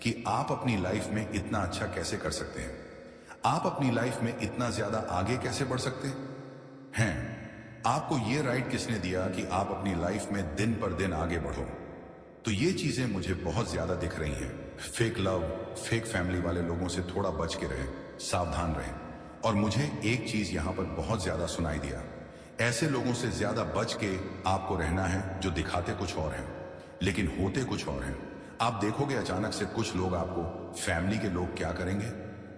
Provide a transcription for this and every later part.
कि आप अपनी लाइफ में इतना अच्छा कैसे कर सकते हैं, आप अपनी लाइफ में इतना ज्यादा आगे कैसे बढ़ सकते हैं। आपको ये राइट किसने दिया कि आप अपनी लाइफ में दिन पर दिन आगे बढ़ो। तो ये चीजें मुझे बहुत ज्यादा दिख रही हैं। फेक लव, फेक फैमिली वाले लोगों से थोड़ा बच के रहें, सावधान रहें। और मुझे एक चीज यहां पर बहुत ज्यादा सुनाई दिया, ऐसे लोगों से ज्यादा बच के आपको रहना है जो दिखाते कुछ और हैं लेकिन होते कुछ और हैं। आप देखोगे अचानक से कुछ लोग आपको, फैमिली के लोग क्या करेंगे,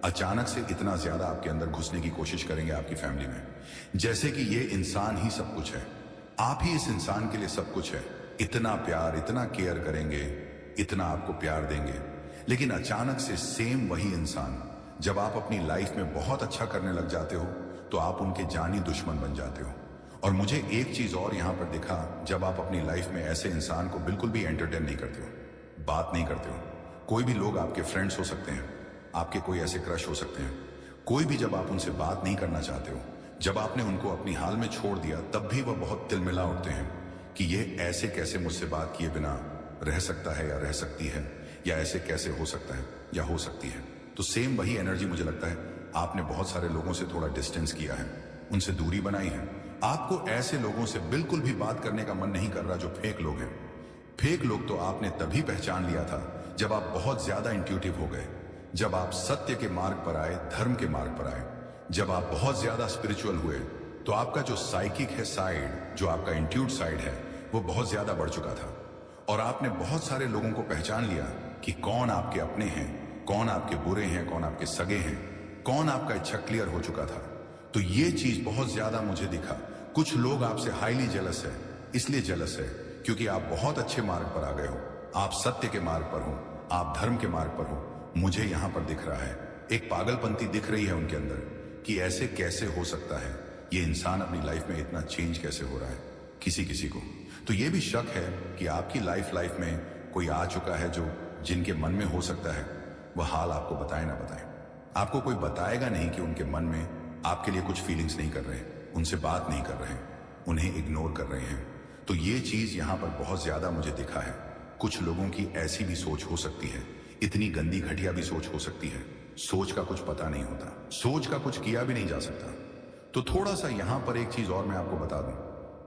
अचानक से इतना ज्यादा आपके अंदर घुसने की कोशिश करेंगे आपकी फैमिली में, जैसे कि ये इंसान ही सब कुछ है, आप ही इस इंसान के लिए सब कुछ है। इतना प्यार, इतना केयर करेंगे, इतना आपको प्यार देंगे। लेकिन अचानक से सेम वही इंसान जब आप अपनी लाइफ में बहुत अच्छा करने लग जाते हो तो आप उनके जानी दुश्मन बन जाते हो। और मुझे एक चीज और यहां पर दिखा, जब आप अपनी लाइफ में ऐसे इंसान को बिल्कुल भी एंटरटेन नहीं करते हो, बात नहीं करते हो, कोई भी लोग आपके फ्रेंड्स हो सकते हैं, आपके कोई ऐसे क्रश हो सकते हैं, कोई भी जब आप उनसे बात नहीं करना चाहते हो, जब आपने उनको अपनी हाल में छोड़ दिया, तब भी वह बहुत तिलमिला उठते हैं कि ये ऐसे कैसे मुझसे बात किए बिना रह सकता है या रह सकती है, या ऐसे कैसे हो सकता है या हो सकती है। तो सेम वही एनर्जी मुझे लगता है आपने बहुत सारे लोगों से थोड़ा डिस्टेंस किया है, उनसे दूरी बनाई है। आपको ऐसे लोगों से बिल्कुल भी बात करने का मन नहीं कर रहा जो फेक लोग हैं। फेक लोग तो आपने तभी पहचान लिया था जब आप बहुत ज्यादा इंट्यूटिव हो गए, जब आप सत्य के मार्ग पर आए, धर्म के मार्ग पर आए, जब आप बहुत ज्यादा स्पिरिचुअल हुए, तो आपका जो साइकिक है साइड, जो आपका इंट्यूट साइड है, वो बहुत ज्यादा बढ़ चुका था। और आपने बहुत सारे लोगों को पहचान लिया कि कौन आपके अपने हैं, कौन आपके बुरे हैं, कौन आपके सगे हैं, कौन आपका इच्छा क्लियर हो चुका था। तो ये चीज बहुत ज्यादा मुझे दिखा। कुछ लोग आपसे हाईली जेलस है, इसलिए जेलस है क्योंकि आप बहुत अच्छे मार्ग पर आ गए हो, आप सत्य के मार्ग पर हो, आप धर्म के मार्ग पर हो। मुझे यहां पर दिख रहा है एक पागलपंती दिख रही है उनके अंदर कि ऐसे कैसे हो सकता है, ये इंसान अपनी लाइफ में इतना चेंज कैसे हो रहा है किसी किसी को। तो ये भी शक है कि आपकी लाइफ में कोई आ चुका है जो, जिनके मन में हो सकता है वह हाल आपको बताए ना बताए। आपको कोई बताएगा नहीं कि उनके मन में आपके लिए कुछ फीलिंग्स नहीं कर रहे हैं, उनसे बात नहीं कर रहे हैं, उन्हें इग्नोर कर रहे हैं। तो ये चीज यहां पर बहुत ज्यादा मुझे दिखा है। कुछ लोगों की ऐसी भी सोच हो सकती है, इतनी गंदी घटिया भी सोच हो सकती है, सोच का कुछ पता नहीं होता, सोच का कुछ किया भी नहीं जा सकता। तो थोड़ा सा यहां पर एक चीज और मैं आपको बता दूं,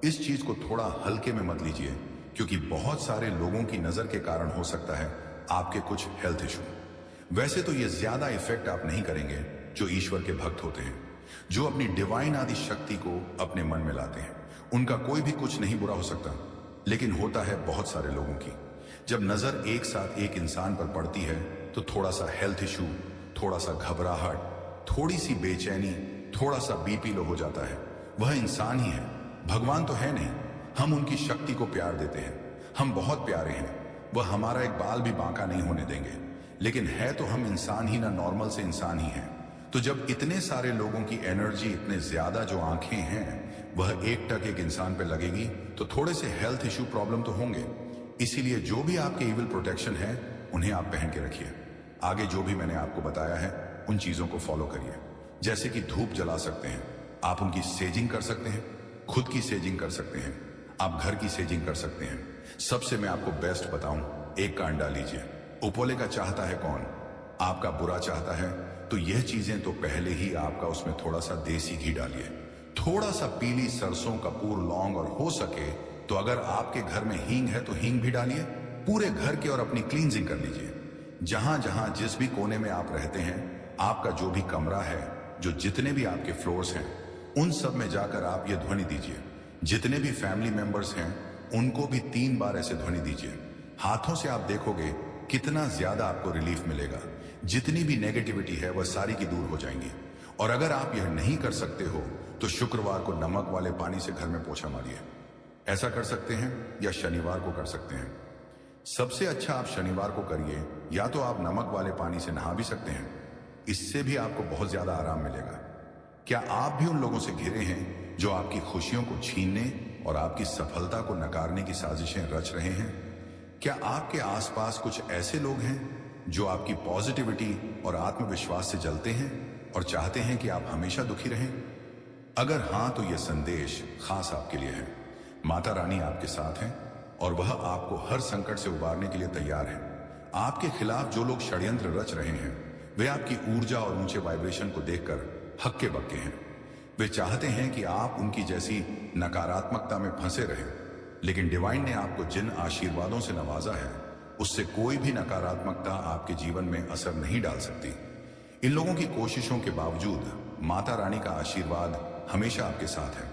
इस चीज को थोड़ा हल्के में मत लीजिए, क्योंकि बहुत सारे लोगों की नजर के कारण हो सकता है आपके कुछ हेल्थ इशू। वैसे तो ये ज्यादा इफेक्ट आप नहीं करेंगे जो ईश्वर के भक्त होते हैं, जो अपनी डिवाइन आदि शक्ति को अपने मन में लाते हैं, उनका कोई भी कुछ नहीं बुरा हो सकता। लेकिन होता है बहुत सारे लोगों की, जब नजर एक साथ एक इंसान पर पड़ती है तो थोड़ा सा हेल्थ इशू, थोड़ा सा घबराहट, थोड़ी सी बेचैनी, थोड़ा सा बीपी लो हो जाता है। वह इंसान ही है, भगवान तो है नहीं। हम उनकी शक्ति को प्यार देते हैं, हम बहुत प्यारे हैं, वह हमारा एक बाल भी बांका नहीं होने देंगे। लेकिन है तो हम इंसान ही ना, नॉर्मल से इंसान ही हैं। तो जब इतने सारे लोगों की एनर्जी, इतने ज्यादा जो आंखें हैं, वह एक टक एक इंसान पे लगेगी तो थोड़े से हेल्थ इशू प्रॉब्लम तो होंगे। इसीलिए जो भी आपके इविल प्रोटेक्शन है उन्हें आप पहन के रखिए। आगे जो भी मैंने आपको बताया है उन चीजों को फॉलो करिए। जैसे कि धूप जला सकते हैं, आप उनकी सेजिंग कर सकते हैं, खुद की सेजिंग कर सकते हैं, आप घर की सेजिंग कर सकते हैं। सबसे मैं आपको बेस्ट बताऊं, एक का अंडा लीजिए। उपोले का चाहता है कौन? आपका बुरा चाहता है, तो यह चीजें तो पहले ही आपका उसमें थोड़ा सा देसी घी डालिए, थोड़ा सा पीली सरसों, कपूर, लौंग, और हो सके तो अगर आपके घर में हींग है तो हींग भी डालिए। पूरे घर के और अपनी क्लींजिंग कर लीजिए। जहां जहां जिस भी कोने में आप रहते हैं, आपका जो भी कमरा है, जो जितने भी आपके फ्लोर्स हैं, उन सब में जाकर आप ये ध्वनि दीजिए। जितने भी फैमिली मेंबर्स हैं उनको भी 3 बार ऐसे ध्वनि दीजिए। हाथों से आप देखोगे कितना ज्यादा आपको रिलीफ मिलेगा। जितनी भी नेगेटिविटी है वह सारी की दूर हो जाएंगी। और अगर आप यह नहीं कर सकते हो तो शुक्रवार को नमक वाले पानी से घर में पोछा मारिए। ऐसा कर सकते हैं या शनिवार को कर सकते हैं। सबसे अच्छा आप शनिवार को करिए, या तो आप नमक वाले पानी से नहा भी सकते हैं, इससे भी आपको बहुत ज्यादा आराम मिलेगा। क्या आप भी उन लोगों से घिरे हैं जो आपकी खुशियों को छीनने और आपकी सफलता को नकारने की साजिशें रच रहे हैं? क्या आपके आसपास कुछ ऐसे लोग हैं जो आपकी पॉजिटिविटी और आत्मविश्वास से जलते हैं और चाहते हैं कि आप हमेशा दुखी रहें? अगर हां तो यह संदेश खास आपके लिए है। माता रानी आपके साथ हैं और वह आपको हर संकट से उबारने के लिए तैयार है। आपके खिलाफ जो लोग षड्यंत्र रच रहे हैं वे आपकी ऊर्जा और ऊंचे वाइब्रेशन को देखकर हक्के बक्के हैं। वे चाहते हैं कि आप उनकी जैसी नकारात्मकता में फंसे रहें, लेकिन डिवाइन ने आपको जिन आशीर्वादों से नवाजा है उससे कोई भी नकारात्मकता आपके जीवन में असर नहीं डाल सकती। इन लोगों की कोशिशों के बावजूद माता रानी का आशीर्वाद हमेशा आपके साथ है,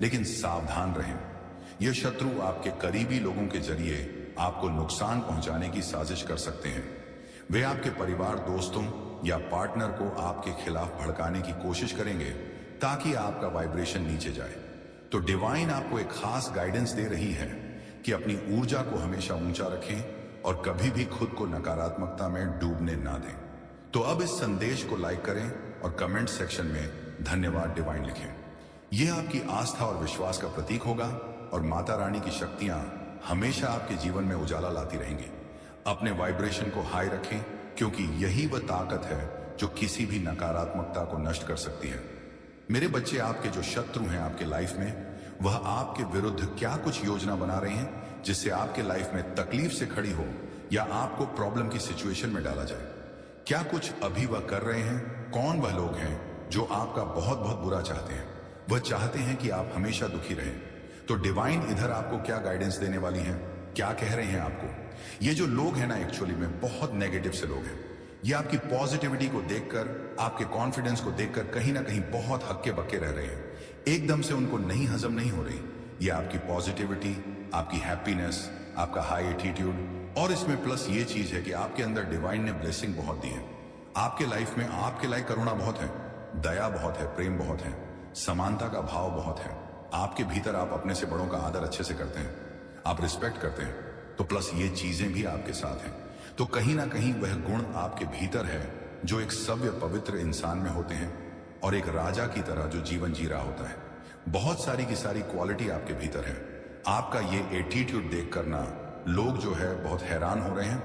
लेकिन सावधान रहें। यह शत्रु आपके करीबी लोगों के जरिए आपको नुकसान पहुंचाने की साजिश कर सकते हैं। वे आपके परिवार, दोस्तों या पार्टनर को आपके खिलाफ भड़काने की कोशिश करेंगे ताकि आपका वाइब्रेशन नीचे जाए। तो डिवाइन आपको एक खास गाइडेंस दे रही है कि अपनी ऊर्जा को हमेशा ऊंचा रखें और कभी भी खुद को नकारात्मकता में डूबने ना दें। तो अब इस संदेश को लाइक करें और कमेंट सेक्शन में धन्यवाद डिवाइन लिखें। यह आपकी आस्था और विश्वास का प्रतीक होगा और माता रानी की शक्तियां हमेशा आपके जीवन में उजाला लाती रहेंगी। अपने वाइब्रेशन को हाई रखें, क्योंकि यही वह ताकत है जो किसी भी नकारात्मकता को नष्ट कर सकती है। मेरे बच्चे, आपके जो शत्रु हैं आपके लाइफ में, वह आपके विरुद्ध क्या कुछ योजना बना रहे हैं जिससे आपके लाइफ में तकलीफ से खड़ी हो या आपको प्रॉब्लम की सिचुएशन में डाला जाए। क्या कुछ अभी वह कर रहे हैं? कौन वह लोग हैं जो आपका बहुत बहुत बुरा चाहते हैं? वह चाहते हैं कि आप हमेशा दुखी रहें। तो डिवाइन इधर आपको क्या गाइडेंस देने वाली है, क्या कह रहे हैं आपको? ये जो लोग हैं ना, एक्चुअली में बहुत नेगेटिव से लोग हैं। ये आपकी पॉजिटिविटी को देखकर, आपके कॉन्फिडेंस को देखकर कहीं ना कहीं बहुत हक्के बक्के रह रहे हैं। एकदम से उनको नहीं हजम नहीं हो रही। ये आपकी पॉजिटिविटी, आपकी हैप्पीनेस, आपका हाई एटीट्यूड, और इसमें प्लस ये चीज है कि आपके अंदर डिवाइन ने ब्लेसिंग बहुत दी है। आपके लाइफ में आपके लाइक करुणा बहुत है, दया बहुत है, प्रेम बहुत है, समानता का भाव बहुत है। आपके भीतर आप अपने से बड़ों का आदर अच्छे से करते हैं, आप रिस्पेक्ट करते हैं। तो प्लस ये चीजें भी आपके साथ हैं। तो कहीं ना कहीं वह गुण आपके भीतर है जो एक सभ्य पवित्र इंसान में होते हैं और एक राजा की तरह जो जीवन जी रहा होता है। बहुत सारी की सारी क्वालिटी आपके भीतर है। आपका ये एटीट्यूड देख कर ना लोग जो है बहुत हैरान हो रहे हैं,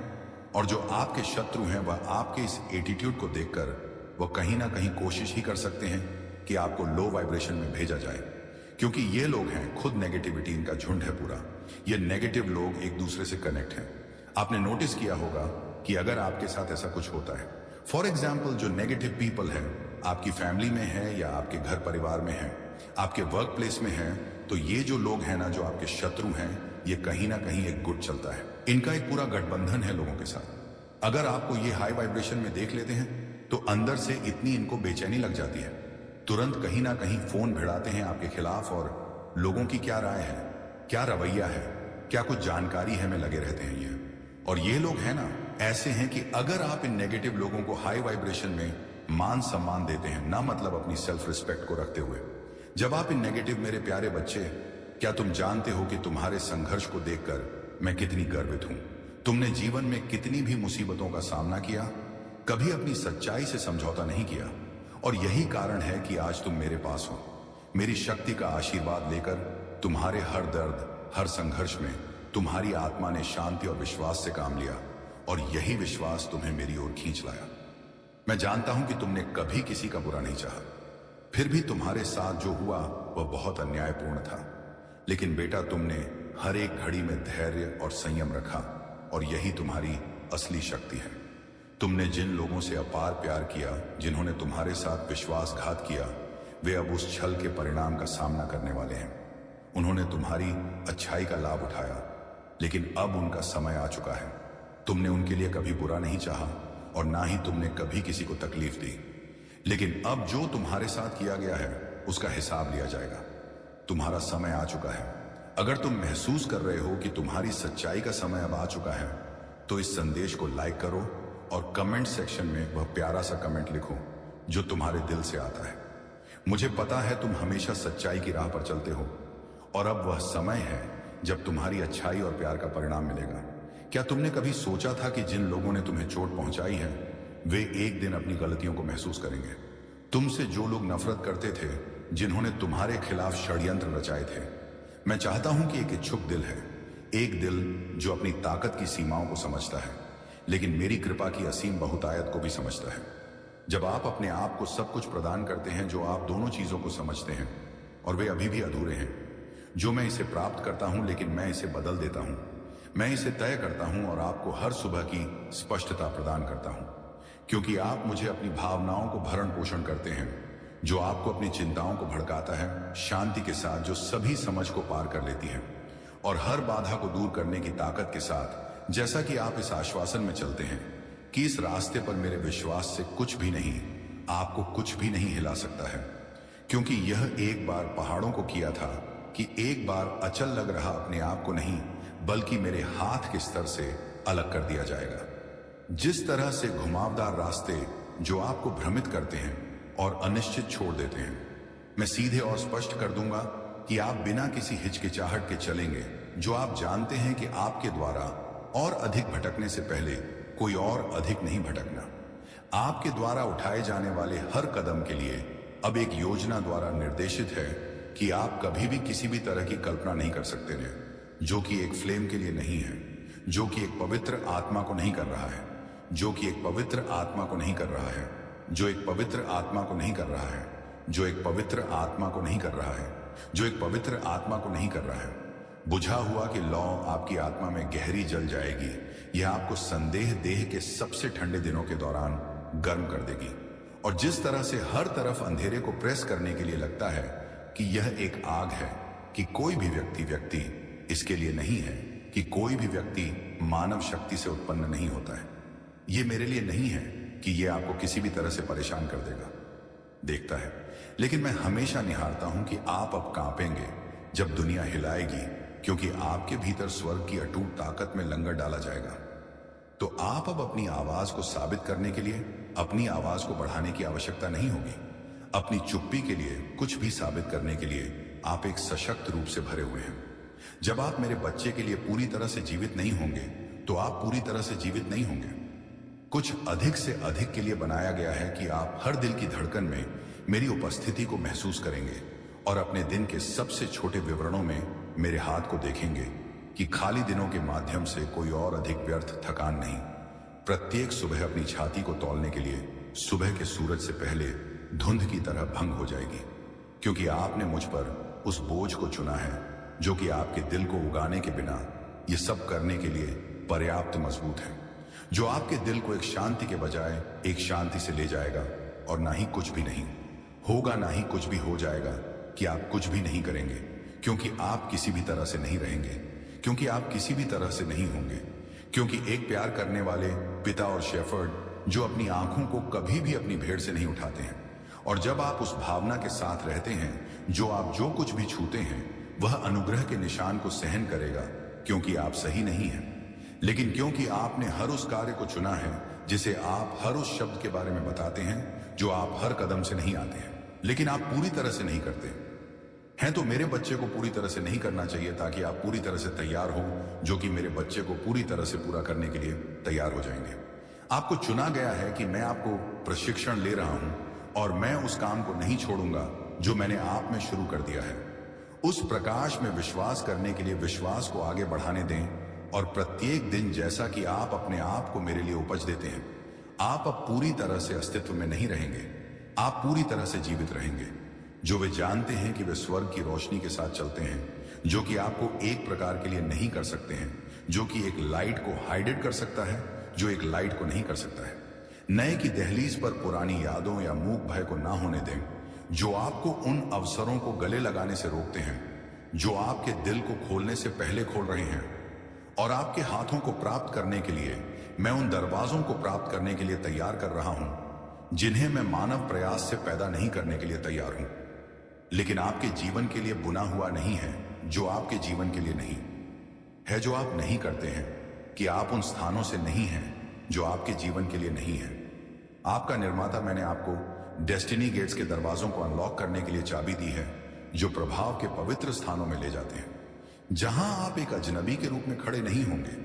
और जो आपके शत्रु हैं वह आपके इस एटीट्यूड को देखकर वह कहीं ना कहीं कोशिश ही कर सकते हैं कि आपको लो वाइब्रेशन में भेजा जाए, क्योंकि ये लोग हैं खुद नेगेटिविटी, इनका झुंड है पूरा। ये नेगेटिव लोग एक दूसरे से कनेक्ट हैं। आपने नोटिस किया होगा कि अगर आपके साथ ऐसा कुछ होता है, फॉर एग्जाम्पल जो नेगेटिव पीपल है आपकी फैमिली में है या आपके घर परिवार में है, आपके वर्क प्लेस में है, तो ये जो लोग हैं ना, जो आपके शत्रु हैं, ये कहीं ना कहीं एक गुट चलता है। इनका एक पूरा गठबंधन है लोगों के साथ। अगर आपको ये हाई वाइब्रेशन में देख लेते हैं तो अंदर से इतनी इनको बेचैनी लग जाती है, तुरंत कहीं ना कहीं फोन भिड़ाते हैं आपके खिलाफ और लोगों की क्या राय है, क्या रवैया है, क्या कुछ जानकारी है में लगे रहते हैं ये। और ये लोग हैं ना, ऐसे हैं कि अगर आप इन नेगेटिव लोगों को हाई वाइब्रेशन में मान सम्मान देते हैं ना, मतलब अपनी सेल्फ रिस्पेक्ट को रखते हुए, जब आप इन नेगेटिव, मेरे प्यारे बच्चे, क्या तुम जानते हो कि तुम्हारे संघर्ष को देखकर मैं कितनी गर्वित हूं। तुमने जीवन में कितनी भी मुसीबतों का सामना किया, कभी अपनी सच्चाई से समझौता नहीं किया, और यही कारण है कि आज तुम मेरे पास हो। मेरी शक्ति का आशीर्वाद लेकर तुम्हारे हर दर्द, हर संघर्ष में तुम्हारी आत्मा ने शांति और विश्वास से काम लिया, और यही विश्वास तुम्हें मेरी ओर खींच लाया। मैं जानता हूं कि तुमने कभी किसी का बुरा नहीं चाहा, फिर भी तुम्हारे साथ जो हुआ वह बहुत अन्यायपूर्ण था। लेकिन बेटा, तुमने हर एक घड़ी में धैर्य और संयम रखा, और यही तुम्हारी असली शक्ति है। तुमने जिन लोगों से अपार प्यार किया, जिन्होंने तुम्हारे साथ विश्वासघात किया, वे अब उस छल के परिणाम का सामना करने वाले हैं। उन्होंने तुम्हारी अच्छाई का लाभ उठाया, लेकिन अब उनका समय आ चुका है। तुमने उनके लिए कभी बुरा नहीं चाहा और ना ही तुमने कभी किसी को तकलीफ दी, लेकिन अब जो तुम्हारे साथ किया गया है उसका हिसाब लिया जाएगा। तुम्हारा समय आ चुका है। अगर तुम महसूस कर रहे हो कि तुम्हारी सच्चाई का समय अब आ चुका है, तो इस संदेश को लाइक करो और कमेंट सेक्शन में वह प्यारा सा कमेंट लिखो जो तुम्हारे दिल से आता है। मुझे पता है तुम हमेशा सच्चाई की राह पर चलते हो, और अब वह समय है जब तुम्हारी अच्छाई और प्यार का परिणाम मिलेगा। क्या तुमने कभी सोचा था कि जिन लोगों ने तुम्हें चोट पहुंचाई है वे एक दिन अपनी गलतियों को महसूस करेंगे? तुमसे जो लोग नफरत करते थे, जिन्होंने तुम्हारे खिलाफ षड्यंत्र रचाए थे, मैं चाहता हूं कि एक इच्छुक दिल है, एक दिल जो अपनी ताकत की सीमाओं को समझता है, लेकिन मेरी कृपा की असीम बहुतायत को भी समझता है। जब आप अपने आप को सब कुछ प्रदान करते हैं जो आप दोनों चीजों को समझते हैं और वे अभी भी अधूरे हैं, जो मैं इसे प्राप्त करता हूं लेकिन मैं इसे बदल देता हूं, मैं इसे तय करता हूं और आपको हर सुबह की स्पष्टता प्रदान करता हूं, क्योंकि आप मुझे अपनी भावनाओं को भरण पोषण करते हैं, जो आपको अपनी चिंताओं को भड़काता है, शांति के साथ जो सभी समझ को पार कर लेती है, और हर बाधा को दूर करने की ताकत के साथ, जैसा कि आप इस आश्वासन में चलते हैं कि इस रास्ते पर मेरे विश्वास से कुछ भी नहीं, आपको कुछ भी नहीं हिला सकता है, क्योंकि यह एक बार पहाड़ों को किया था कि एक बार अचल लग रहा अपने आप को नहीं, बल्कि मेरे हाथ के स्तर से अलग कर दिया जाएगा। जिस तरह से घुमावदार रास्ते जो आपको भ्रमित करते हैं और अनिश्चित छोड़ देते हैं, मैं सीधे और स्पष्ट कर दूंगा कि आप बिना किसी हिचकिचाहट के चलेंगे, जो आप जानते हैं कि आपके द्वारा और अधिक भटकने से पहले कोई और अधिक नहीं भटकना। आपके द्वारा उठाए जाने वाले हर कदम के लिए अब एक योजना द्वारा निर्देशित है कि आप कभी भी किसी भी तरह की कल्पना नहीं कर सकते हैं, जो कि एक फ्लेम के लिए नहीं है, जो कि एक पवित्र आत्मा को नहीं कर रहा है, जो कि एक पवित्र आत्मा को नहीं कर रहा है, जो एक पवित्र आत्मा को नहीं कर रहा है, जो एक पवित्र आत्मा को नहीं कर रहा है, जो एक पवित्र आत्मा को नहीं कर रहा है। बुझा हुआ कि लौ आपकी आत्मा में गहरी जल जाएगी, यह आपको संदेह देह के सबसे ठंडे दिनों के दौरान गर्म कर देगी। और जिस तरह से हर तरफ अंधेरे को प्रेस करने के लिए लगता है कि यह एक आग है, कि कोई भी व्यक्ति इसके लिए नहीं है, कि कोई भी व्यक्ति मानव शक्ति से उत्पन्न नहीं होता है। यह मेरे लिए नहीं है कि यह आपको किसी भी तरह से परेशान कर देगा, देखता है, लेकिन मैं हमेशा निहारता हूं कि आप अब कांपेंगे जब दुनिया हिलाएगी, क्योंकि आपके भीतर स्वर्ग की अटूट ताकत में लंगर डाला जाएगा। तो आप अब अपनी आवाज को साबित करने के लिए अपनी आवाज को बढ़ाने की आवश्यकता नहीं होगी। अपनी चुप्पी के लिए कुछ भी साबित करने के लिए आप एक सशक्त रूप से भरे हुए हैं। जब आप मेरे बच्चे के लिए पूरी तरह से जीवित नहीं होंगे, तो आप पूरी तरह से जीवित नहीं होंगे। कुछ अधिक से अधिक के लिए बनाया गया है कि आप हर दिल की धड़कन में मेरी उपस्थिति को महसूस करेंगे और अपने दिन के सबसे छोटे विवरणों में मेरे हाथ को देखेंगे कि खाली दिनों के माध्यम से कोई और अधिक व्यर्थ थकान नहीं। प्रत्येक सुबह अपनी छाती को तौलने के लिए सुबह के सूरज से पहले धुंध की तरह भंग हो जाएगी, क्योंकि आपने मुझ पर उस बोझ को चुना है जो कि आपके दिल को उगाने के बिना ये सब करने के लिए पर्याप्त मजबूत है, जो आपके दिल को एक शांति के बजाय एक शांति से ले जाएगा। और ना ही कुछ भी नहीं होगा, ना ही कुछ भी हो जाएगा कि आप कुछ भी नहीं करेंगे, क्योंकि आप किसी भी तरह से नहीं रहेंगे, क्योंकि आप किसी भी तरह से नहीं होंगे, क्योंकि एक प्यार करने वाले पिता और शेफर्ड जो अपनी आंखों को कभी भी अपनी भेड़ से नहीं उठाते हैं। और जब आप उस भावना के साथ रहते हैं, जो आप जो कुछ भी छूते हैं वह अनुग्रह के निशान को सहन करेगा, क्योंकि आप सही नहीं हैं, लेकिन क्योंकि आपने हर उस कार्य को चुना है जिसे आप हर उस शब्द के बारे में बताते हैं जो आप हर कदम से नहीं आते हैं, लेकिन आप पूरी तरह से नहीं करते हैं। तो मेरे बच्चे को पूरी तरह से नहीं करना चाहिए, ताकि आप पूरी तरह से तैयार हो, जो कि मेरे बच्चे को पूरी तरह से पूरा करने के लिए तैयार हो जाएंगे। आपको चुना गया है कि मैं आपको प्रशिक्षण ले रहा हूं, और मैं उस काम को नहीं छोड़ूंगा जो मैंने आप में शुरू कर दिया है। उस प्रकाश में विश्वास करने के लिए विश्वास को आगे बढ़ाने दें, और प्रत्येक दिन जैसा कि आप अपने आप को मेरे लिए उपज देते हैं, आप अब पूरी तरह से अस्तित्व में नहीं रहेंगे, आप पूरी तरह से जीवित रहेंगे। जो वे जानते हैं कि वे स्वर्ग की रोशनी के साथ चलते हैं, जो कि आपको एक प्रकार के लिए नहीं कर सकते हैं, जो कि एक लाइट को हाइडेड कर सकता है, जो एक लाइट को नहीं कर सकता है। नए की दहलीज पर पुरानी यादों या मूक भय को ना होने दें, जो आपको उन अवसरों को गले लगाने से रोकते हैं जो आपके दिल को खोलने से पहले खोल रहे हैं। और आपके हाथों को प्राप्त करने के लिए मैं उन दरवाजों को प्राप्त करने के लिए तैयार कर रहा हूं जिन्हें मैं मानव प्रयास से पैदा नहीं करने के लिए तैयार हूं, लेकिन आपके जीवन के लिए बुना हुआ नहीं है, जो आपके जीवन के लिए नहीं है। जो आप नहीं करते हैं कि आप उन स्थानों से नहीं हैं जो आपके जीवन के लिए नहीं है। आपका निर्माता मैंने आपको डेस्टिनी गेट्स के दरवाजों को अनलॉक करने के लिए चाबी दी है, जो प्रभाव के पवित्र स्थानों में ले जाते हैं, जहां आप एक अजनबी के रूप में खड़े नहीं होंगे,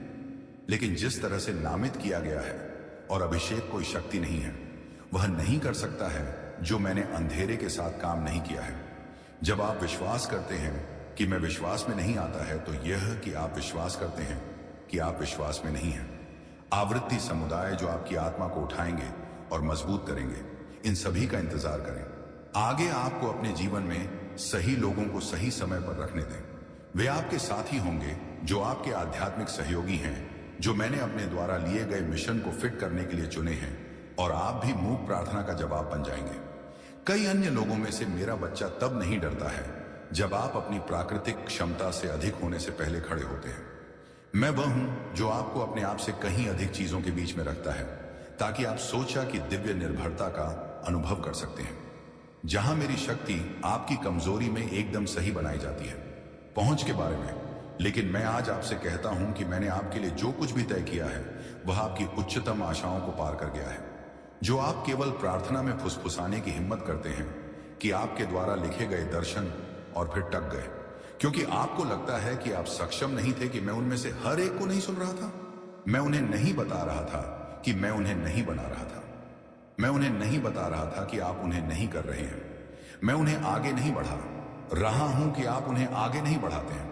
लेकिन जिस तरह से नामित किया गया है। और अभिषेक कोई शक्ति नहीं है, वह नहीं कर सकता है जो मैंने अंधेरे के साथ काम नहीं किया है। जब आप विश्वास करते हैं कि मैं विश्वास में नहीं आता है, तो यह कि आप विश्वास करते हैं कि आप विश्वास में नहीं हैं। आवृत्ति समुदाय जो आपकी आत्मा को उठाएंगे और मजबूत करेंगे, इन सभी का इंतजार करें। आगे आपको अपने जीवन में सही लोगों को सही समय पर रखने दें। वे आपके साथी होंगे जो आपके आध्यात्मिक सहयोगी हैं, जो मैंने अपने द्वारा लिए गए मिशन को फिट करने के लिए चुने हैं, और आप भी मूक प्रार्थना का जवाब बन जाएंगे। कई अन्य लोगों में से मेरा बच्चा तब नहीं डरता है जब आप अपनी प्राकृतिक क्षमता से अधिक होने से पहले खड़े होते हैं। मैं वह हूं जो आपको अपने आप से कहीं अधिक चीजों के बीच में रखता है, ताकि आप सोचा कि दिव्य निर्भरता का अनुभव कर सकते हैं। जहां मेरी शक्ति आपकी कमजोरी में एकदम सही बनाई जाती है। पहुंच के बारे में, लेकिन मैं आज आपसे कहता हूं कि मैंने आपके लिए जो कुछ भी तय किया है वह आपकी उच्चतम आशाओं को पार कर गया है। जो आप केवल प्रार्थना में फुसफुसाने की हिम्मत करते हैं कि आपके द्वारा लिखे गए दर्शन और फिर टक गए, क्योंकि आपको लगता है कि आप सक्षम नहीं थे कि मैं उनमें से हर एक को नहीं सुन रहा था। मैं उन्हें नहीं बता रहा था कि मैं उन्हें नहीं बना रहा था। मैं उन्हें नहीं बता रहा था कि आप उन्हें नहीं कर रहे हैं। मैं उन्हें आगे नहीं बढ़ा रहा हूं कि आप उन्हें आगे नहीं बढ़ाते हैं।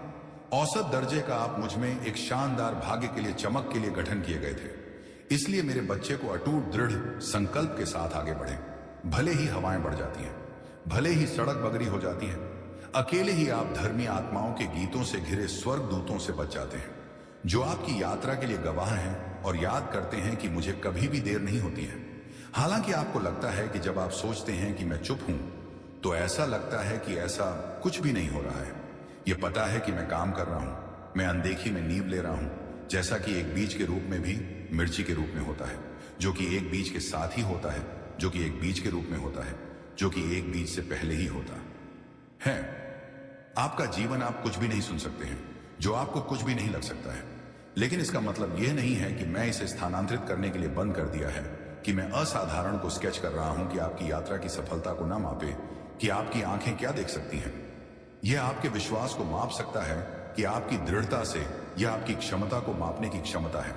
औसत दर्जे का आप मुझ में एक शानदार भाग्य के लिए, चमक के लिए गठन किए गए थे। इसलिए मेरे बच्चे को अटूट दृढ़ संकल्प के साथ आगे बढ़े। भले ही हवाएं बढ़ जाती हैं, भले ही सड़क बगरी हो जाती है, अकेले ही आप धर्मी आत्माओं के गीतों से घिरे स्वर्ग दूतों से बच जाते हैं, जो आपकी यात्रा के लिए गवाह हैं और याद करते हैं कि मुझे कभी भी देर नहीं होती है। हालांकि आपको लगता है कि जब आप सोचते हैं कि मैं चुप हूं, तो ऐसा लगता है कि ऐसा कुछ भी नहीं हो रहा है। यह पता है कि मैं काम कर रहा हूं, मैं अनदेखी में नींव ले रहा हूं, जैसा कि एक बीज के रूप में भी मिर्ची के रूप में होता है, जो कि एक बीज के साथ ही होता है, जो कि एक बीज के रूप में होता है, जो कि एक बीज से पहले ही होता है। आपका जीवन आप कुछ भी नहीं सुन सकते हैं, जो आपको कुछ भी नहीं लग सकता है। लेकिन इसका मतलब यह नहीं है कि मैं इसे स्थानांतरित करने के लिए बंद कर दिया है, कि मैं असाधारण को स्केच कर रहा हूं कि आपकी यात्रा की सफलता को ना मापे कि आपकी आंखें क्या देख सकती हैं। यह आपके विश्वास को माप सकता है कि आपकी दृढ़ता से यह आपकी क्षमता को मापने की क्षमता है।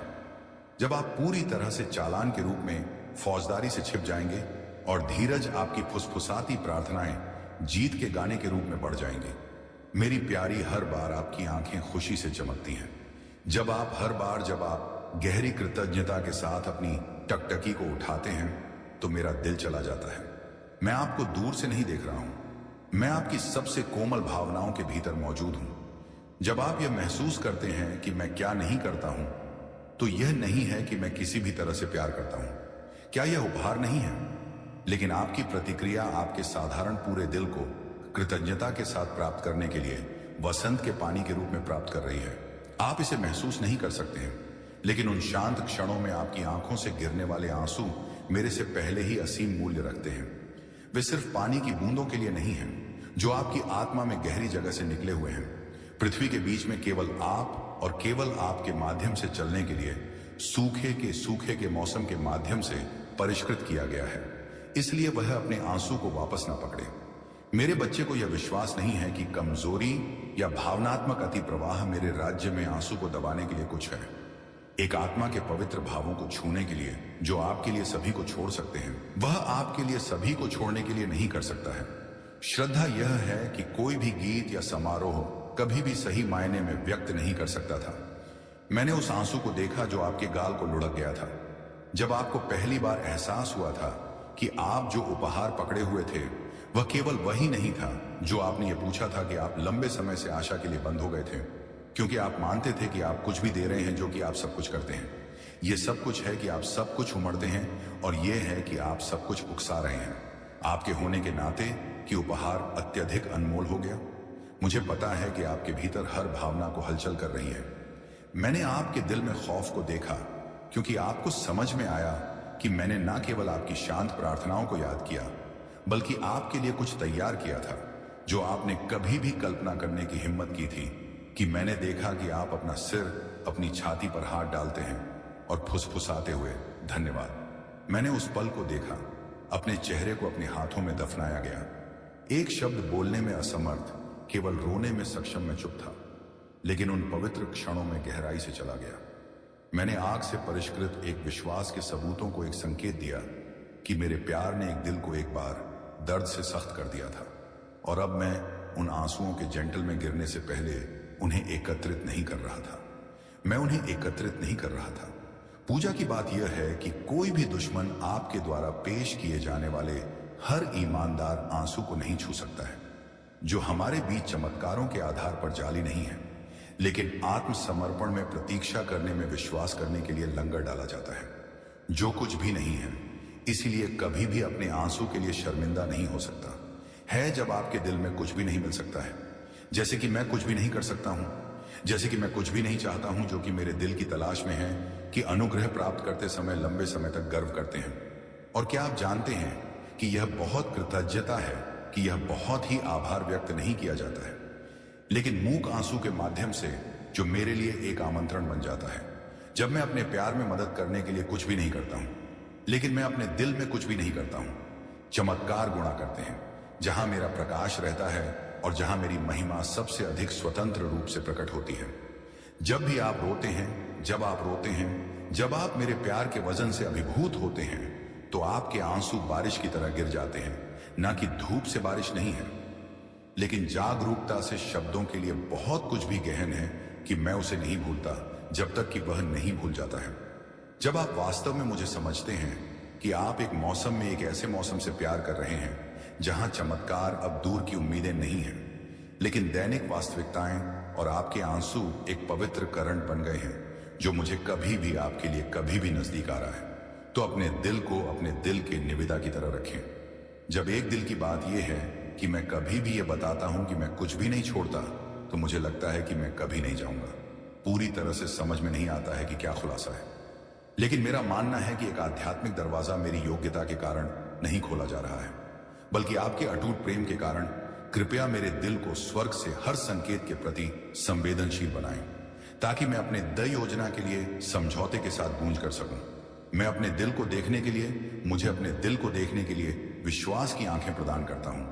जब आप पूरी तरह से चालान के रूप में फौजदारी से छिप जाएंगे और धीरज आपकी फुसफुसाती प्रार्थनाएं जीत के गाने के रूप में बढ़ जाएंगे। मेरी प्यारी, हर बार आपकी आंखें खुशी से चमकती हैं। जब आप गहरी कृतज्ञता के साथ अपनी टकटकी को उठाते हैं, तो मेरा दिल चला जाता है। मैं आपको दूर से नहीं देख रहा हूं, मैं आपकी सबसे कोमल भावनाओं के भीतर मौजूद हूं। जब आप यह महसूस करते हैं कि मैं क्या नहीं करता हूं, तो यह नहीं है कि मैं किसी भी तरह से प्यार करता हूं। क्या यह उपहार नहीं है? लेकिन आपकी प्रतिक्रिया आपके साधारण पूरे दिल को कृतज्ञता के साथ प्राप्त करने के लिए वसंत के पानी के रूप में प्राप्त कर रही है। आप इसे महसूस नहीं कर सकते हैं, लेकिन उन शांत क्षणों में आपकी आंखों से गिरने वाले आंसू मेरे से पहले ही असीम मूल्य रखते हैं। वे सिर्फ पानी की बूंदों के लिए नहीं हैं, जो आपकी आत्मा में गहरी जगह से निकले हुए हैं। पृथ्वी के बीच में केवल आप और केवल आपके माध्यम से चलने के लिए सूखे के मौसम के माध्यम से परिष्कृत किया गया है। इसलिए वह अपने आंसू को वापस ना पकड़े। मेरे बच्चे को यह विश्वास नहीं है कि कमजोरी या भावनात्मक अति प्रवाह मेरे राज्य में आंसू को दबाने के लिए कुछ है। एक आत्मा के पवित्र भावों को छूने के लिए, जो आपके लिए सभी को छोड़ सकते हैं, वह आपके लिए सभी को छोड़ने के लिए नहीं कर सकता है। श्रद्धा यह है कि कोई भी गीत या समारोह कभी भी सही मायने में व्यक्त नहीं कर सकता था। मैंने उस आंसू को देखा जो आपके गाल को लुढ़क गया था, जब आपको पहली बार एहसास हुआ था कि आप जो उपहार पकड़े हुए थे वह केवल वही नहीं था जो आपने ये पूछा था कि आप लंबे समय से आशा के लिए बंद हो गए थे, क्योंकि आप मानते थे कि आप कुछ भी दे रहे हैं जो कि आप सब कुछ करते हैं। ये सब कुछ है कि आप सब कुछ उमड़ते हैं, और यह है कि आप सब कुछ उकसा रहे हैं। आपके होने के नाते कि उपहार अत्यधिक अनमोल हो गया। मुझे पता है कि आपके भीतर हर भावना को हलचल कर रही है। मैंने आपके दिल में खौफ को देखा, क्योंकि आपको समझ में आया कि मैंने न केवल आपकी शांत प्रार्थनाओं को याद किया, बल्कि आपके लिए कुछ तैयार किया था जो आपने कभी भी कल्पना करने की हिम्मत की थी। कि मैंने देखा कि आप अपना सिर अपनी छाती पर हाथ डालते हैं और फुसफुसाते हुए धन्यवाद। मैंने उस पल को देखा, अपने चेहरे को अपने हाथों में दफनाया गया। एक शब्द बोलने में असमर्थ, केवल रोने में सक्षम मैं चुप था, लेकिन उन पवित्र क्षणों में गहराई से चला गया। मैंने आग से परिष्कृत एक विश्वास के सबूतों को एक संकेत दिया कि मेरे प्यार ने एक दिल को एक बार दर्द से सख्त कर दिया था, और अब मैं उन आंसुओं के जेंटल में गिरने से पहले उन्हें एकत्रित नहीं कर रहा था। मैं उन्हें एकत्रित नहीं कर रहा था। पूजा की बात यह है कि कोई भी दुश्मन आपके द्वारा पेश किए जाने वाले हर ईमानदार आंसू को नहीं छू सकता है, जो हमारे बीच चमत्कारों के आधार पर जाली नहीं है, लेकिन आत्मसमर्पण में प्रतीक्षा करने में विश्वास करने के लिए लंगर डाला जाता है जो कुछ भी नहीं है। इसीलिए कभी भी अपने आंसू के लिए शर्मिंदा नहीं हो सकता है जब आपके दिल में कुछ भी नहीं मिल सकता है। जैसे कि मैं कुछ भी नहीं कर सकता हूं, जैसे कि मैं कुछ भी नहीं चाहता हूं जो कि मेरे दिल की तलाश में है कि अनुग्रह प्राप्त करते समय लंबे समय तक गर्व करते हैं। और क्या आप जानते हैं कि यह बहुत कृतज्ञता है कि यह बहुत ही आभार व्यक्त नहीं किया जाता है, लेकिन मूक आंसू के माध्यम से जो मेरे लिए एक आमंत्रण बन जाता है। जब मैं अपने प्यार में मदद करने के लिए कुछ भी नहीं करता हूं, लेकिन मैं अपने दिल में कुछ भी नहीं करता हूं, चमत्कार गुणा करते हैं। जहां मेरा प्रकाश रहता है और जहां मेरी महिमा सबसे अधिक स्वतंत्र रूप से प्रकट होती है। जब भी आप रोते हैं, जब आप रोते हैं, जब आप मेरे प्यार के वजन से अभिभूत होते हैं, तो आपके आंसू बारिश की तरह गिर जाते हैं। ना कि धूप से बारिश नहीं है, लेकिन जागरूकता से शब्दों के लिए बहुत कुछ भी गहन है कि मैं उसे नहीं भूलता जब तक कि वह नहीं भूल जाता है। जब आप वास्तव में मुझे समझते हैं कि आप एक मौसम में एक ऐसे मौसम से प्यार कर रहे हैं जहां चमत्कार अब दूर की उम्मीदें नहीं हैं, लेकिन दैनिक वास्तविकताएं, और आपके आंसू एक पवित्र करंट बन गए हैं जो मुझे कभी भी आपके लिए कभी भी नजदीक आ रहा है, तो अपने दिल को अपने दिल के निविदा की तरह रखें। जब एक दिल की बात यह है कि मैं कभी भी यह बताता हूं कि मैं कुछ भी नहीं छोड़ता, तो मुझे लगता है कि मैं कभी नहीं जाऊंगा। पूरी तरह से समझ में नहीं आता है कि क्या खुलासा है, लेकिन मेरा मानना है कि एक आध्यात्मिक दरवाजा मेरी योग्यता के कारण नहीं खोला जा रहा है, बल्कि आपके अटूट प्रेम के कारण। कृपया मेरे दिल को स्वर्ग से हर संकेत के प्रति संवेदनशील बनाएं, ताकि मैं अपने दय योजना के लिए समझौते के साथ गूंज कर सकूं। मैं अपने दिल को देखने के लिए, मुझे अपने दिल को देखने के लिए विश्वास की आंखें प्रदान करता हूं।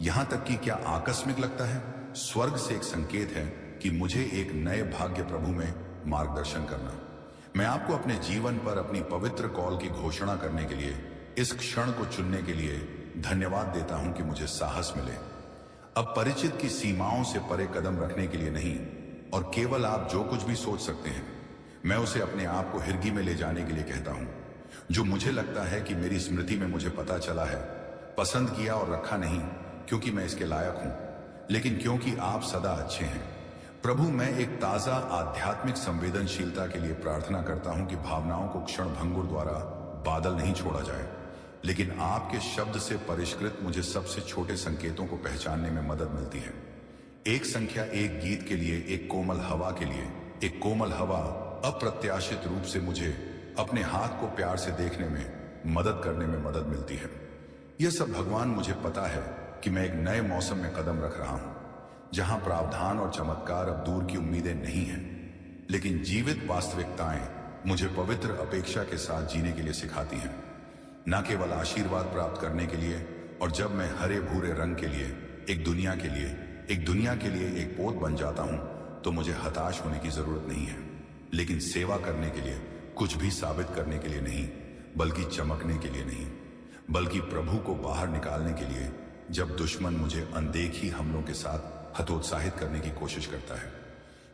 यहां तक कि क्या आकस्मिक लगता है, स्वर्ग से एक संकेत है कि मुझे एक नए भाग्य प्रभु में मार्गदर्शन करना। मैं आपको अपने जीवन पर अपनी पवित्र कॉल की घोषणा करने के लिए, इस क्षण को चुनने के लिए धन्यवाद देता हूं कि मुझे साहस मिले। अब परिचित की सीमाओं से परे कदम रखने के लिए नहीं, और केवल आप जो कुछ भी सोच सकते हैं, मैं उसे अपने आप को हिरगी में ले जाने के लिए कहता हूं। जो मुझे लगता है कि मेरी स्मृति में मुझे पता चला है, पसंद किया और रखा नहीं क्योंकि मैं इसके लायक हूं, लेकिन क्योंकि आप सदा अच्छे हैं। प्रभु, मैं एक ताजा आध्यात्मिक संवेदनशीलता के लिए प्रार्थना करता हूं कि भावनाओं को क्षण भंगुर द्वारा बादल नहीं छोड़ा जाए, लेकिन आपके शब्द से परिष्कृत मुझे सबसे छोटे संकेतों को पहचानने में मदद मिलती है। एक संख्या, एक गीत के लिए, एक कोमल हवा के लिए। एक कोमल हवा अप्रत्याशित रूप से मुझे अपने हाथ को प्यार से देखने में मदद करने में मदद मिलती है। यह सब भगवान, मुझे पता है कि मैं एक नए मौसम में कदम रख रहा हूं, जहां प्रावधान और चमत्कार अब दूर की उम्मीदें नहीं हैं, लेकिन जीवित वास्तविकताएं मुझे पवित्र अपेक्षा के साथ जीने के लिए सिखाती हैं। न केवल आशीर्वाद प्राप्त करने के लिए, और जब मैं हरे भूरे रंग के लिए, एक दुनिया के लिए एक पोत बन जाता हूं, तो मुझे हताश होने की जरूरत नहीं है, लेकिन सेवा करने के लिए, कुछ भी साबित करने के लिए नहीं, बल्कि चमकने के लिए नहीं, बल्कि प्रभु को बाहर निकालने के लिए। जब दुश्मन मुझे अनदेखी हमलों के साथ हतोत्साहित करने की कोशिश करता है,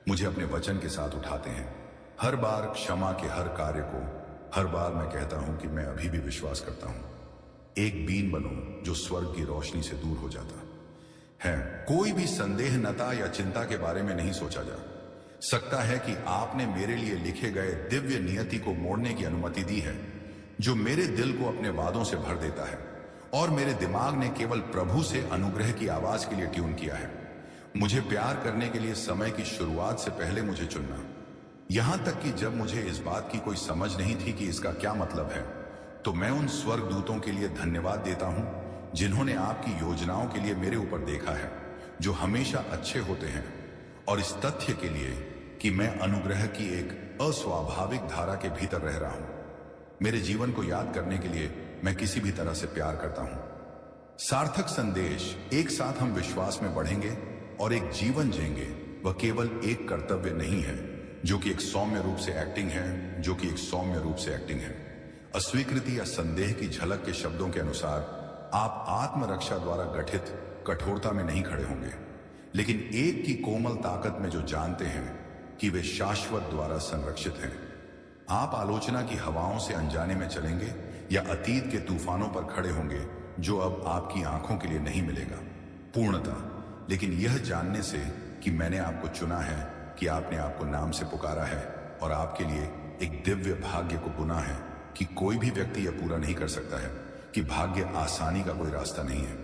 मुझे अपने वचन के साथ उठाते हैं। हर बार क्षमा के हर कार्य को, हर बार मैं कहता हूं कि मैं अभी भी विश्वास करता हूं। एक बीन बनो जो स्वर्ग की रोशनी से दूर हो जाता है। कोई भी संदेह, नता या चिंता के बारे में नहीं सोचा जा सकता है कि आपने मेरे लिए लिखे गए दिव्य नियति को मोड़ने की अनुमति दी है, जो मेरे दिल को अपने वादों से भर देता है, और मेरे दिमाग ने केवल प्रभु से अनुग्रह की आवाज के लिए ट्यून किया है। मुझे प्यार करने के लिए समय की शुरुआत से पहले मुझे चुनना, यहां तक कि जब मुझे इस बात की कोई समझ नहीं थी कि इसका क्या मतलब है, तो मैं उन स्वर्गदूतों के लिए धन्यवाद देता हूं जिन्होंने आपकी योजनाओं के लिए मेरे ऊपर देखा है, जो हमेशा अच्छे होते हैं, और इस तथ्य के लिए कि मैं अनुग्रह की एक अस्वाभाविक धारा के भीतर रह रहा हूं। मेरे जीवन को याद करने के लिए मैं किसी भी तरह से प्यार करता हूं। सार्थक संदेश, एक साथ हम विश्वास में बढ़ेंगे और एक जीवन जिएंगे। वह केवल एक कर्तव्य नहीं है जो कि एक सौम्य रूप से एक्टिंग है, अस्वीकृति या संदेह की झलक के शब्दों के अनुसार आप आत्मरक्षा द्वारा गठित कठोरता में नहीं खड़े होंगे, लेकिन एक की कोमल ताकत में, जो जानते हैं कि वे शाश्वत द्वारा संरक्षित हैं। आप आलोचना की हवाओं से अनजाने में चलेंगे या अतीत के तूफानों पर खड़े होंगे, जो अब आपकी आंखों के लिए नहीं मिलेगा पूर्णता, लेकिन यह जानने से कि मैंने आपको चुना है कि आपने आपको नाम से पुकारा है और आपके लिए एक दिव्य भाग्य को बुना है कि कोई भी व्यक्ति यह पूरा नहीं कर सकता है कि भाग्य आसानी का कोई रास्ता नहीं है।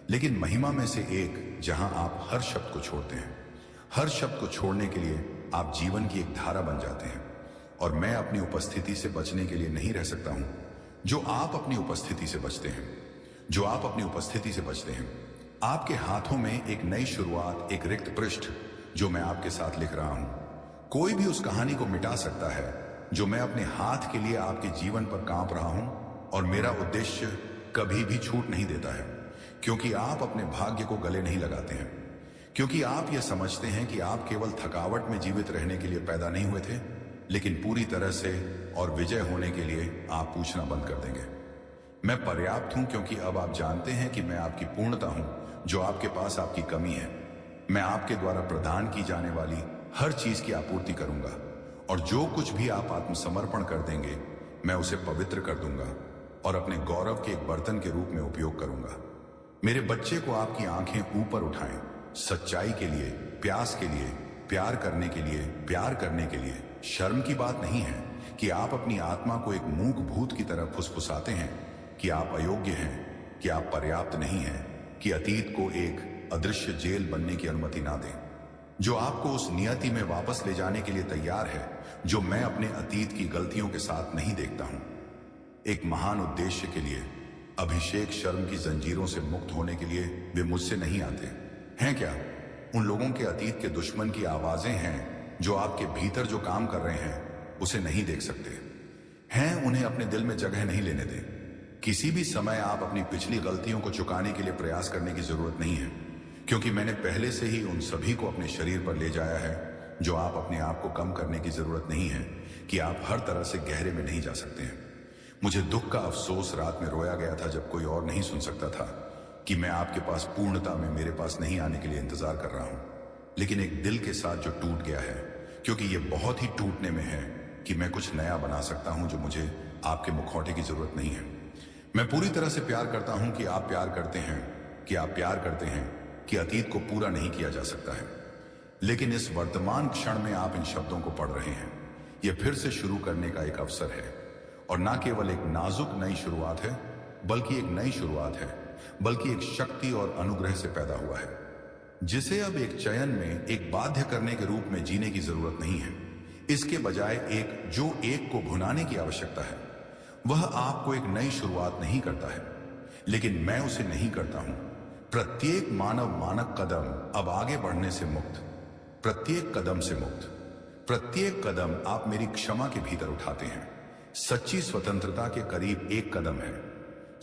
लेकिन महिमा में से एक जहां आप हर शब्द को छोड़ते हैं, हर शब्द को छोड़ने के लिए आप जीवन की एक धारा बन जाते हैं। और मैं अपनी उपस्थिति से बचने के लिए नहीं रह सकता हूं जो आप अपनी उपस्थिति से बचते हैं, जो आप अपनी उपस्थिति से बचते हैं। आपके हाथों में एक नई शुरुआत, एक रिक्त पृष्ठ जो मैं आपके साथ लिख रहा हूं। कोई भी उस कहानी को मिटा सकता है जो मैं अपने हाथ के लिए आपके जीवन पर कांप रहा हूं, और मेरा उद्देश्य कभी भी छूट नहीं देता है, क्योंकि आप अपने भाग्य को गले नहीं लगाते हैं, क्योंकि आप यह समझते हैं कि आप केवल थकावट में जीवित रहने के लिए पैदा नहीं हुए थे, लेकिन पूरी तरह से और विजय होने के लिए आप पूछना बंद कर देंगे। मैं पर्याप्त हूं क्योंकि अब आप जानते हैं कि मैं आपकी पूर्णता हूं, जो आपके पास आपकी कमी है। मैं आपके द्वारा प्रदान की जाने वाली हर चीज की आपूर्ति करूंगा, और जो कुछ भी आप आत्मसमर्पण कर देंगे मैं उसे पवित्र कर दूंगा और अपने गौरव के एक बर्तन के रूप में उपयोग करूंगा। मेरे बच्चे को आपकी आंखें ऊपर उठाएं, सच्चाई के लिए, प्यास के लिए, प्यार करने के लिए, प्यार करने के लिए। शर्म की बात नहीं है कि आप अपनी आत्मा को एक मूक भूत की तरह फुसफुसाते हैं कि आप अयोग्य हैं, कि आप पर्याप्त नहीं हैं, कि अतीत को एक अदृश्य जेल बनने की अनुमति ना दें, जो आपको उस नियति में वापस ले जाने के लिए तैयार है जो मैं अपने अतीत की गलतियों के साथ नहीं देखता हूं। एक महान उद्देश्य के लिए अभिषेक शर्म की जंजीरों से मुक्त होने के लिए वे मुझसे नहीं आते हैं क्या? उन लोगों के अतीत के दुश्मन की आवाजें हैं जो आपके भीतर जो काम कर रहे हैं उसे नहीं देख सकते हैं। उन्हें अपने दिल में जगह नहीं लेने दें। किसी भी समय आप अपनी पिछली गलतियों को चुकाने के लिए प्रयास करने की जरूरत नहीं है, क्योंकि मैंने पहले से ही उन सभी को अपने शरीर पर ले जाया है। जो आप अपने आप को कम करने की जरूरत नहीं है कि आप हर तरह से गहरे में नहीं जा सकते हैं। मुझे दुख का अफसोस रात में रोया गया था जब कोई और नहीं सुन सकता था कि मैं आपके पास पूर्णता में मेरे पास नहीं आने के लिए इंतजार कर रहा हूं, लेकिन एक दिल के साथ जो टूट गया है, क्योंकि ये बहुत ही टूटने में है कि मैं कुछ नया बना सकता हूं जो मुझे आपके मुखौटे की जरूरत नहीं है। मैं पूरी तरह से प्यार करता हूं कि आप प्यार करते हैं, कि आप प्यार करते हैं कि अतीत को पूरा नहीं किया जा सकता है, लेकिन इस वर्तमान क्षण में आप इन शब्दों को पढ़ रहे हैं। यह फिर से शुरू करने का एक अवसर है, और ना केवल एक नाजुक नई शुरुआत है, बल्कि एक नई शुरुआत है, बल्कि एक शक्ति और अनुग्रह से पैदा हुआ है, जिसे अब एक चयन में, एक बाध्य करने के रूप में जीने की जरूरत नहीं है। इसके बजाय एक को भुनाने की आवश्यकता है। वह आपको एक नई शुरुआत नहीं करता है, लेकिन मैं उसे नहीं करता हूं। प्रत्येक मानक कदम अब आगे बढ़ने से मुक्त, प्रत्येक कदम से मुक्त, प्रत्येक कदम आप मेरी क्षमा के भीतर उठाते हैं। सच्ची स्वतंत्रता के करीब एक कदम है।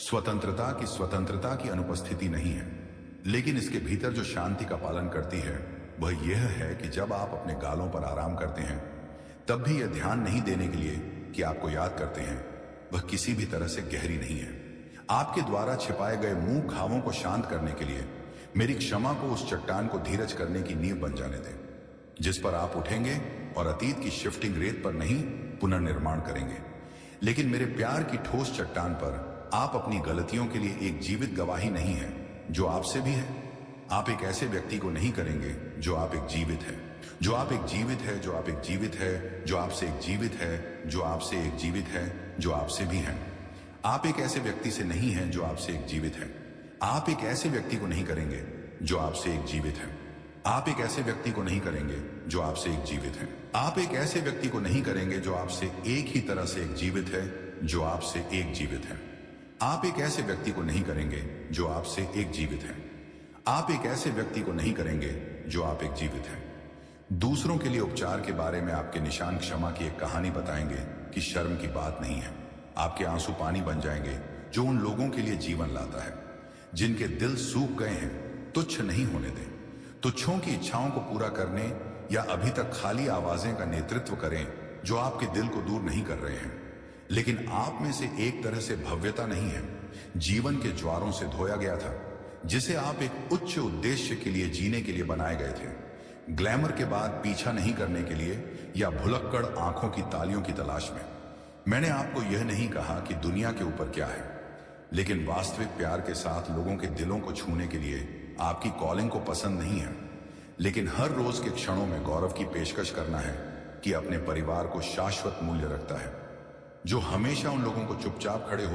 स्वतंत्रता की अनुपस्थिति नहीं है, लेकिन इसके भीतर जो शांति का पालन करती है वह यह है कि जब आप अपने गालों पर आराम करते हैं, तब भी यह ध्यान नहीं देने के लिए कि आपको याद करते हैं, वह किसी भी तरह से गहरी नहीं है। आपके द्वारा छिपाए गए मुंह घावों को शांत करने के लिए मेरी क्षमा को उस चट्टान को धीरज करने की नींव बन जाने दें, जिस पर आप उठेंगे और अतीत की शिफ्टिंग रेत पर नहीं पुनर्निर्माण करेंगे, लेकिन मेरे प्यार की ठोस चट्टान पर आप अपनी गलतियों के लिए एक जीवित गवाही नहीं है जो आपसे भी है। आप एक ऐसे व्यक्ति को नहीं करेंगे जो आप एक जीवित है, जो आप एक जीवित है, जो आप एक जीवित है, जो आपसे एक जीवित है, जो आपसे एक जीवित है, जो आपसे भी है। आप एक ऐसे व्यक्ति से नहीं हैं जो आपसे एक जीवित है। आप एक ऐसे व्यक्ति को नहीं करेंगे जो आपसे एक जीवित है। आप एक ऐसे व्यक्ति को नहीं करेंगे जो आपसे एक जीवित है। आप एक ऐसे व्यक्ति को नहीं करेंगे जो आपसे एक ही तरह से एक जीवित है, जो आपसे एक जीवित है। आप एक ऐसे व्यक्ति को नहीं करेंगे जो आपसे एक जीवित है। आप एक ऐसे व्यक्ति को नहीं करेंगे जो आप एक जीवित है। दूसरों के लिए उपचार के बारे में आपके निशान क्षमा की एक कहानी बताएंगे कि शर्म की बात नहीं है। आपके आंसू पानी बन जाएंगे जो उन लोगों के लिए जीवन लाता है जिनके दिल सूख गए हैं। तुच्छ नहीं होने दें। तुच्छों की इच्छाओं को पूरा करने या अभी तक खाली आवाजें का नेतृत्व करें जो आपके दिल को दूर नहीं कर रहे हैं, लेकिन आप में से एक तरह से भव्यता नहीं है। जीवन के ज्वारों से धोया गया था, जिसे आप एक उच्च उद्देश्य के लिए जीने के लिए बनाए गए थे। ग्लैमर के बाद पीछा नहीं करने के लिए या भुलक्कड़ आंखों की तालियों की तलाश में। मैंने आपको यह नहीं कहा कि दुनिया के ऊपर क्या है, लेकिन वास्तविक प्यार के साथ लोगों के दिलों को छूने के लिए आपकी कॉलिंग को पसंद नहीं है। लेकिन हर रोज के क्षणों में गौरव की पेशकश करना है कि अपने परिवार को शाश्वत मूल्य रखता है, जो हमेशा उन लोगों को चुपचाप खड़े हो